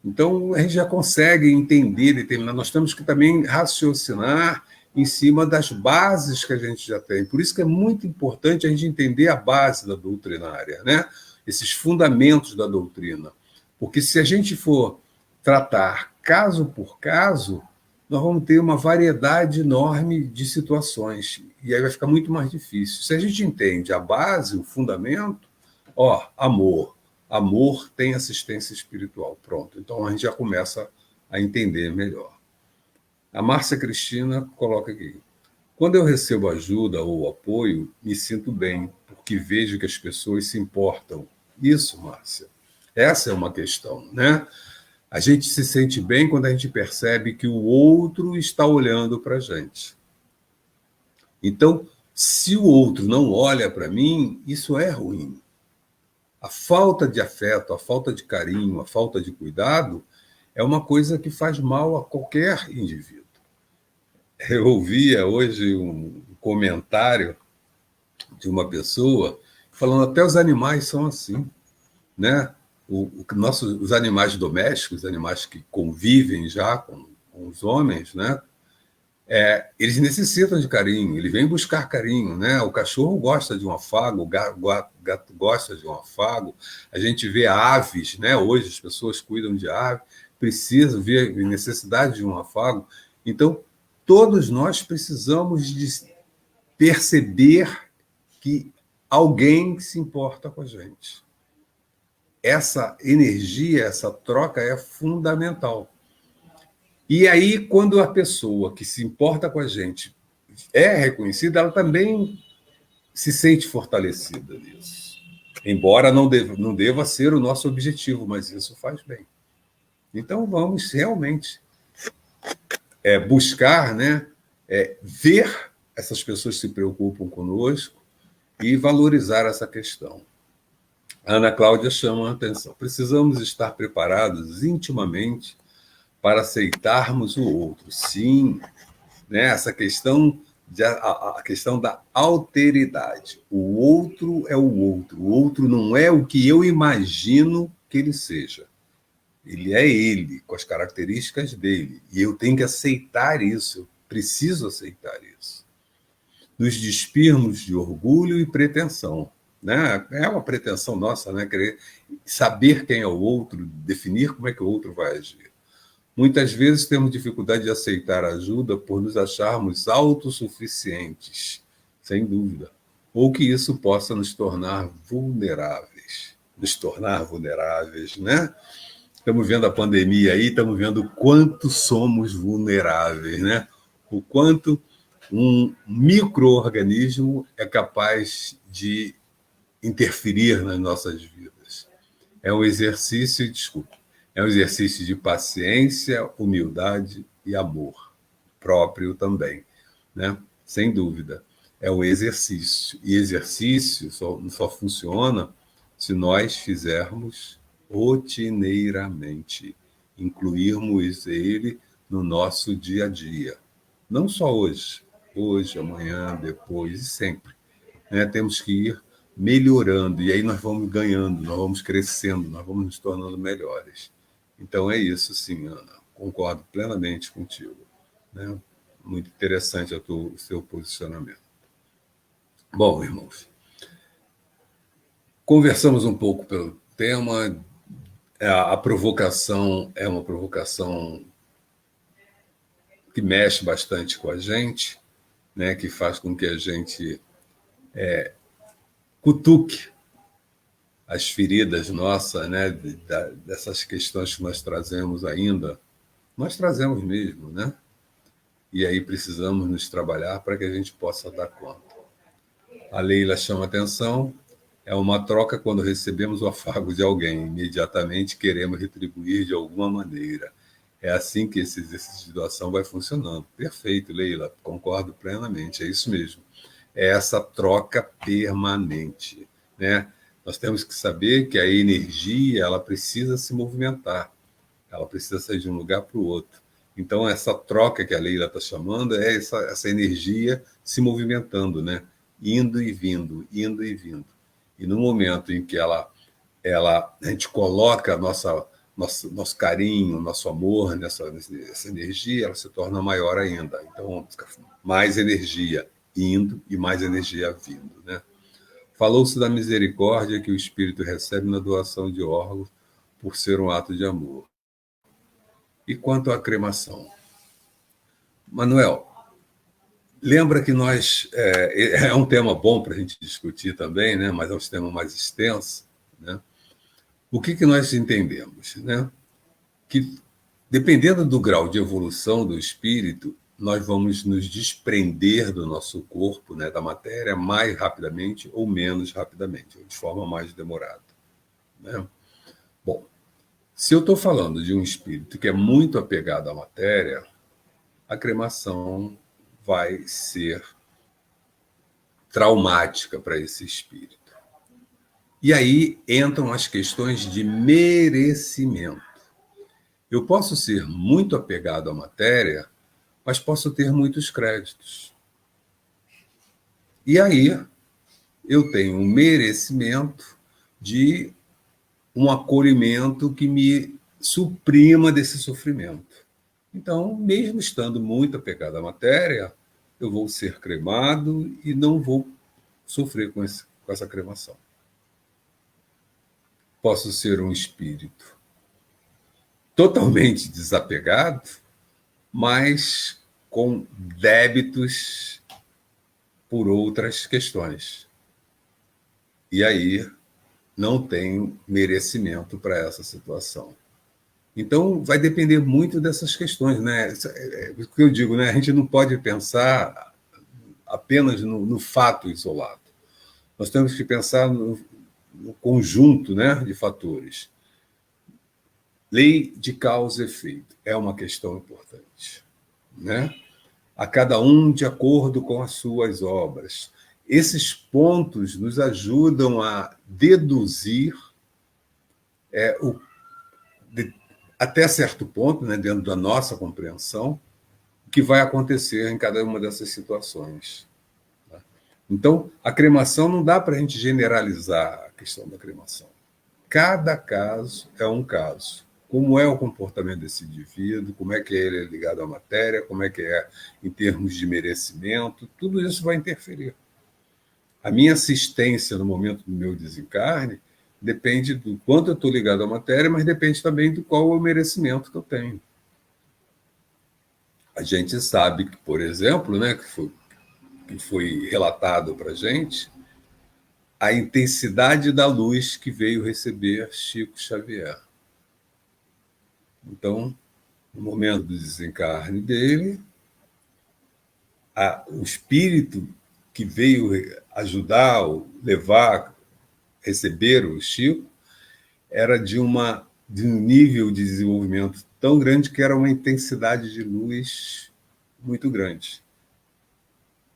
Então, a gente já consegue entender, determinar. Nós temos que também raciocinar em cima das bases que a gente já tem. Por isso que é muito importante a gente entender a base da doutrinária, né? Esses fundamentos da doutrina. Porque se a gente for tratar caso por caso, nós vamos ter uma variedade enorme de situações. E aí vai ficar muito mais difícil. Se a gente entende a base, o fundamento, amor. Amor tem assistência espiritual. Pronto. Então a gente já começa a entender melhor. A Márcia Cristina coloca aqui. Quando eu recebo ajuda ou apoio, me sinto bem, porque vejo que as pessoas se importam. Isso, Márcia. Essa é uma questão, né? A gente se sente bem quando a gente percebe que o outro está olhando para a gente. Então, se o outro não olha para mim, isso é ruim. A falta de afeto, a falta de carinho, a falta de cuidado é uma coisa que faz mal a qualquer indivíduo. Eu ouvia hoje um comentário de uma pessoa falando até os animais são assim, né? Os animais domésticos, os animais que convivem já com os homens, né? eles necessitam de carinho, eles vêm buscar carinho, né? O cachorro gosta de um afago, o gato gosta de um afago. A gente vê aves, né? Hoje as pessoas cuidam de ave, precisam ver necessidade de um afago. Então, todos nós precisamos de perceber que alguém se importa com a gente. Essa energia, essa troca é fundamental. E aí, quando a pessoa que se importa com a gente é reconhecida, ela também se sente fortalecida nisso. Embora não deva ser o nosso objetivo, mas isso faz bem. Então, vamos realmente buscar, né, ver essas pessoas que se preocupam conosco e valorizar essa questão. A Ana Cláudia chama a atenção. Precisamos estar preparados intimamente para aceitarmos o outro. Sim, né? Essa questão, a questão da alteridade. O outro é o outro. O outro não é o que eu imagino que ele seja. Ele é ele, com as características dele. E eu tenho que aceitar isso. Eu preciso aceitar isso. Nos despirmos de orgulho e pretensão. Né? É uma pretensão nossa, né? Querer saber quem é o outro, definir como é que o outro vai agir. Muitas vezes temos dificuldade de aceitar ajuda por nos acharmos autossuficientes, sem dúvida, ou que isso possa nos tornar vulneráveis, né? Estamos vendo a pandemia aí, estamos vendo o quanto somos vulneráveis, né? O quanto um micro-organismo é capaz de interferir nas nossas vidas. É um exercício, desculpa, é um exercício de paciência, humildade e amor próprio também, né? Sem dúvida. É um exercício. E exercício só funciona se nós fizermos rotineiramente, incluirmos ele no nosso dia a dia. Não só hoje, amanhã, depois e sempre. Né? Temos que ir melhorando, e aí nós vamos ganhando, nós vamos crescendo, nós vamos nos tornando melhores. Então é isso, sim, Ana. Concordo plenamente contigo. Né? Muito interessante o seu posicionamento. Bom, irmãos, conversamos um pouco pelo tema. A provocação é uma provocação que mexe bastante com a gente, né? Que faz com que a gente cutuque as feridas nossas, né? Dessas questões que nós trazemos ainda. Nós trazemos mesmo, né? E aí precisamos nos trabalhar para que a gente possa dar conta. A Leila chama atenção, é uma troca quando recebemos o afago de alguém, imediatamente queremos retribuir de alguma maneira. É assim que esse exercício de doação vai funcionando. Perfeito, Leila, concordo plenamente, é isso mesmo. É essa troca permanente, né? Nós temos que saber que a energia, ela precisa se movimentar, ela precisa sair de um lugar para o outro. Então, essa troca que a Leila está chamando é essa energia se movimentando, né? Indo e vindo, indo e vindo. E no momento em que a gente coloca nosso carinho, nosso amor essa energia, ela se torna maior ainda. Então, fica mais energia indo e mais energia vindo, né? Falou-se da misericórdia que o espírito recebe na doação de órgãos por ser um ato de amor. E quanto à cremação? Manuel, lembra que é um tema bom para a gente discutir também, né? Mas é um tema mais extenso, né? O que nós entendemos, né? Que dependendo do grau de evolução do espírito, nós vamos nos desprender do nosso corpo, né, da matéria, mais rapidamente ou menos rapidamente, ou de forma mais demorada, né? Bom, se eu estou falando de um espírito que é muito apegado à matéria, a cremação vai ser traumática para esse espírito. E aí entram as questões de merecimento. Eu posso ser muito apegado à matéria, mas posso ter muitos créditos. E aí eu tenho um merecimento de um acolhimento que me suprima desse sofrimento. Então, mesmo estando muito apegado à matéria, eu vou ser cremado e não vou sofrer com essa cremação. Posso ser um espírito totalmente desapegado, mas com débitos por outras questões. E aí não tenho merecimento para essa situação. Então, vai depender muito dessas questões, né? É o que eu digo, né? A gente não pode pensar apenas no fato isolado. Nós temos que pensar no conjunto, né, de fatores. Lei de causa e efeito é uma questão importante, né? A cada um de acordo com as suas obras. Esses pontos nos ajudam a deduzir até certo ponto, né, dentro da nossa compreensão, o que vai acontecer em cada uma dessas situações. Então, a cremação não dá para a gente generalizar a questão da cremação. Cada caso é um caso. Como é o comportamento desse indivíduo, como é que ele é ligado à matéria, como é que é em termos de merecimento, tudo isso vai interferir. A minha assistência no momento do meu desencarne depende do quanto eu estou ligado à matéria, mas depende também do qual é o merecimento que eu tenho. A gente sabe que, por exemplo, né, que foi relatado para a gente, a intensidade da luz que veio receber Chico Xavier. Então, no momento do desencarne dele, o espírito que veio ajudar, levar, receber o Chico, era de um nível de desenvolvimento tão grande que era uma intensidade de luz muito grande,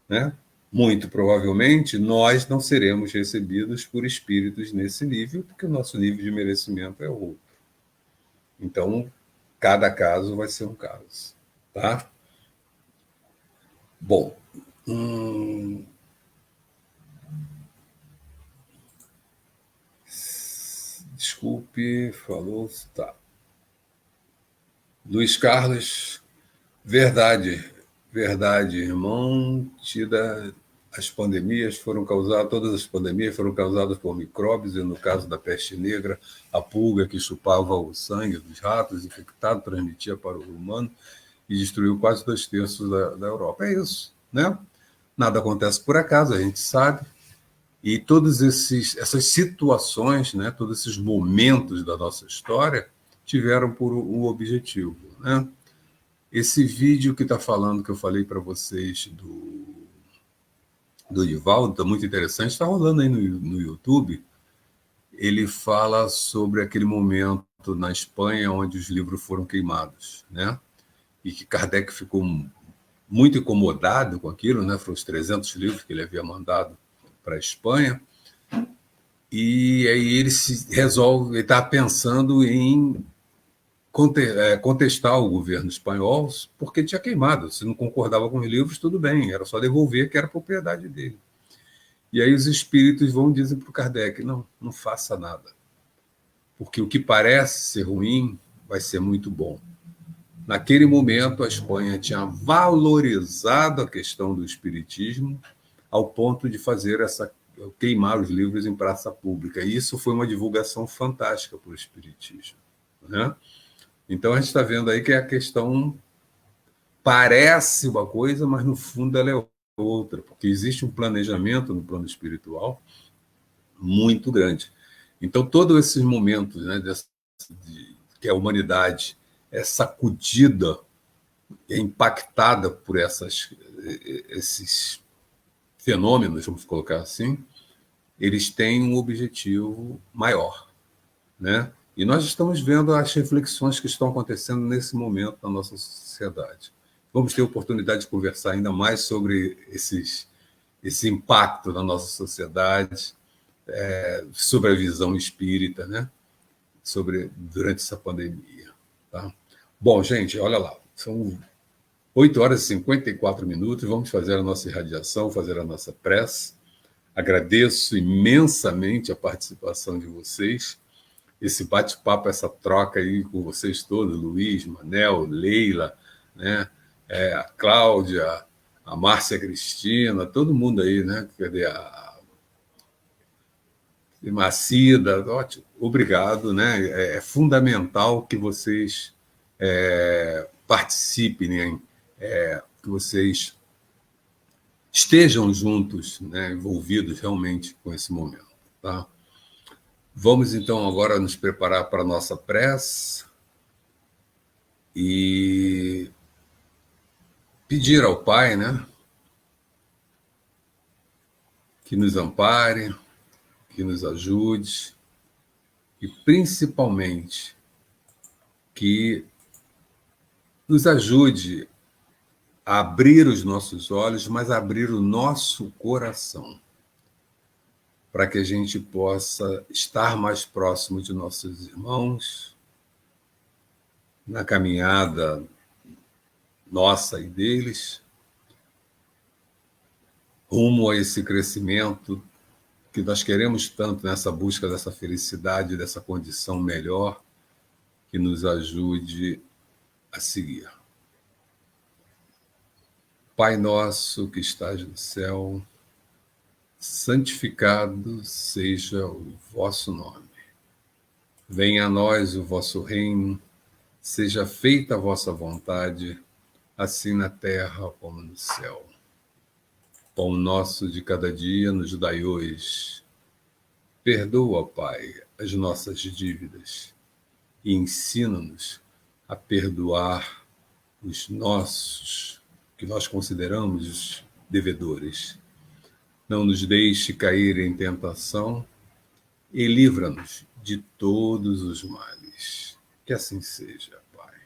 né? Muito provavelmente, nós não seremos recebidos por espíritos nesse nível, porque o nosso nível de merecimento é outro. Então, cada caso vai ser um caso, tá? Bom, desculpe, falou, tá. Luiz Carlos, verdade, verdade, irmão, todas as pandemias foram causadas por micróbios, e no caso da peste negra, a pulga que chupava o sangue dos ratos infectados transmitia para o humano e destruiu quase 2/3 da Europa. É isso, né? Nada acontece por acaso, a gente sabe. E todas essas situações, né, todos esses momentos da nossa história tiveram por um objetivo, né? Esse vídeo que está falando, que eu falei para vocês do Divaldo, está muito interessante, está rolando aí no YouTube. Ele fala sobre aquele momento na Espanha onde os livros foram queimados, né? E que Kardec ficou muito incomodado com aquilo, né? Foram os 300 livros que ele havia mandado para a Espanha. E aí ele ele está pensando em contestar o governo espanhol porque tinha queimado. Se não concordava com os livros, tudo bem, era só devolver, que era propriedade dele. E aí os espíritos vão e dizem para o Kardec, não faça nada, porque o que parece ser ruim vai ser muito bom. Naquele momento, a Espanha tinha valorizado a questão do espiritismo ao ponto de fazer queimar os livros em praça pública. E isso foi uma divulgação fantástica para o espiritismo, né? Então, a gente está vendo aí que a questão parece uma coisa, mas no fundo ela é outra, porque existe um planejamento no plano espiritual muito grande. Então, todos esses momentos, né, que a humanidade é sacudida, é impactada por esses fenômenos, vamos colocar assim, eles têm um objetivo maior, né? E nós estamos vendo as reflexões que estão acontecendo nesse momento na nossa sociedade. Vamos ter oportunidade de conversar ainda mais sobre esse impacto na nossa sociedade, sobre a visão espírita, né? Durante essa pandemia. Tá? Bom, gente, olha lá, são 8h54, vamos fazer a nossa irradiação, fazer a nossa prece. Agradeço imensamente a participação de vocês, esse bate-papo, essa troca aí com vocês todos, Luiz, Manel, Leila, né? A Cláudia, a Márcia Cristina, todo mundo aí, né? Cadê a Macida? Ótimo, obrigado, né? É fundamental que vocês participem, né? Que vocês estejam juntos, né? Envolvidos realmente com esse momento, tá? Vamos então agora nos preparar para a nossa prece e pedir ao Pai, né, que nos ampare, que nos ajude e principalmente que nos ajude a abrir os nossos olhos, mas a abrir o nosso coração, para que a gente possa estar mais próximo de nossos irmãos na caminhada nossa e deles, rumo a esse crescimento que nós queremos tanto nessa busca dessa felicidade, dessa condição melhor, que nos ajude a seguir. Pai nosso que estás no céu, santificado seja o vosso nome. Venha a nós o vosso reino, seja feita a vossa vontade, assim na terra como no céu. Pão nosso de cada dia nos dai hoje. Perdoa, Pai, as nossas dívidas e ensina-nos a perdoar os nossos, que nós consideramos os devedores. Não nos deixe cair em tentação e livra-nos de todos os males. Que assim seja, Pai.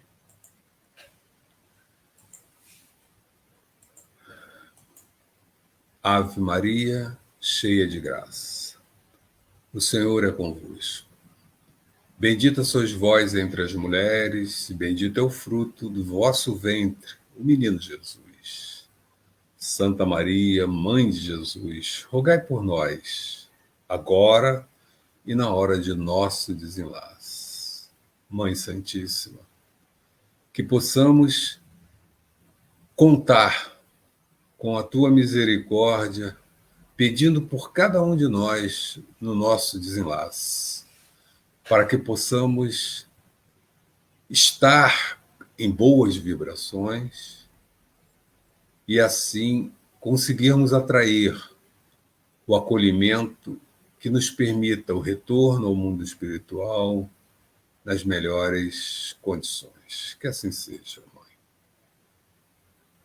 Ave Maria, cheia de graça. O Senhor é convosco. Bendita sois vós entre as mulheres, e bendito é o fruto do vosso ventre, o menino Jesus. Santa Maria, Mãe de Jesus, rogai por nós, agora e na hora de nosso desenlace. Mãe Santíssima, que possamos contar com a tua misericórdia, pedindo por cada um de nós no nosso desenlace, para que possamos estar em boas vibrações e assim conseguirmos atrair o acolhimento que nos permita o retorno ao mundo espiritual nas melhores condições. Que assim seja, Mãe.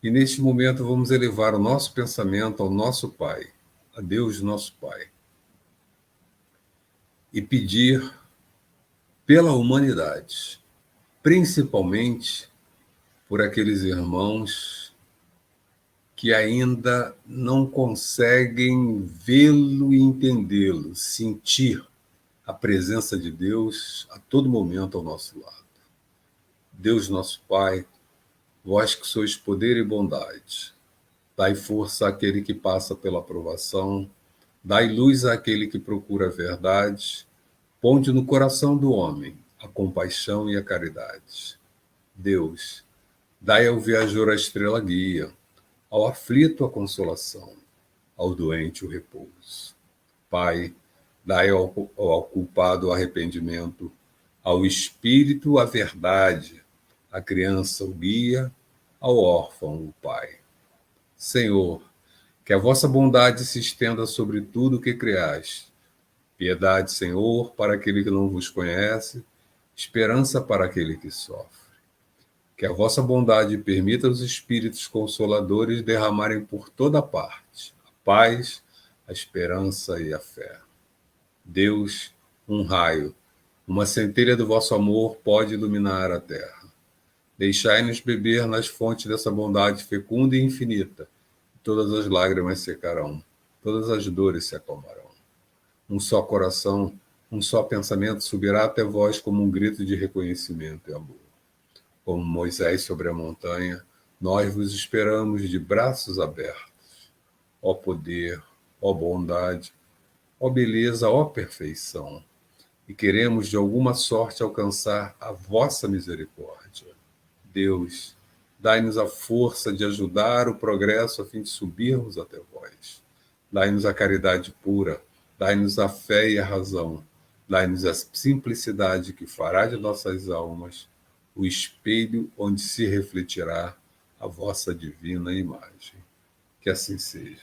E neste momento vamos elevar o nosso pensamento ao nosso Pai, a Deus nosso Pai, e pedir pela humanidade, principalmente por aqueles irmãos que ainda não conseguem vê-lo e entendê-lo, sentir a presença de Deus a todo momento ao nosso lado. Deus nosso Pai, vós que sois poder e bondade, dai força àquele que passa pela provação, dai luz àquele que procura a verdade, ponde no coração do homem a compaixão e a caridade. Deus, dai ao viajor a estrela guia, ao aflito a consolação, ao doente o repouso. Pai, dai ao culpado o arrependimento, ao espírito a verdade, à criança o guia, ao órfão o pai. Senhor, que a vossa bondade se estenda sobre tudo o que criaste. Piedade, Senhor, para aquele que não vos conhece, esperança para aquele que sofre. Que a vossa bondade permita os espíritos consoladores derramarem por toda parte a paz, a esperança e a fé. Deus, um raio, uma centelha do vosso amor pode iluminar a terra. Deixai-nos beber nas fontes dessa bondade fecunda e infinita. Todas as lágrimas secarão, todas as dores se acalmarão. Um só coração, um só pensamento subirá até vós como um grito de reconhecimento e amor. Como Moisés sobre a montanha, nós vos esperamos de braços abertos. Ó poder, ó bondade, ó beleza, ó perfeição. E queremos de alguma sorte alcançar a vossa misericórdia. Deus, Dai-nos a força de ajudar o progresso a fim de subirmos até vós. Dai-nos a caridade pura, dai-nos a fé e a razão, dai-nos a simplicidade que fará de nossas almas o espelho onde se refletirá a vossa divina imagem. Que assim seja.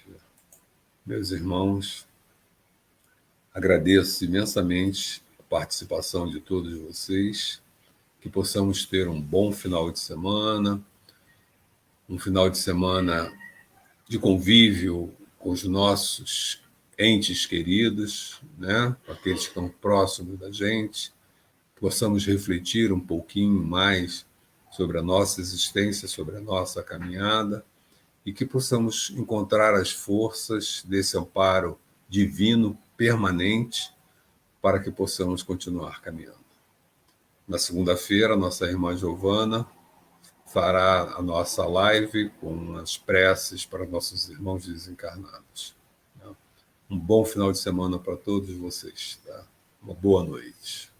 Meus irmãos, agradeço imensamente a participação de todos vocês, que possamos ter um bom final de semana, um final de semana de convívio com os nossos entes queridos, né? Aqueles que estão próximos da gente, possamos refletir um pouquinho mais sobre a nossa existência, sobre a nossa caminhada, e que possamos encontrar as forças desse amparo divino permanente para que possamos continuar caminhando. Na segunda-feira, nossa irmã Giovana fará a nossa live com as preces para nossos irmãos desencarnados. Um bom final de semana para todos vocês. Tá? Uma boa noite.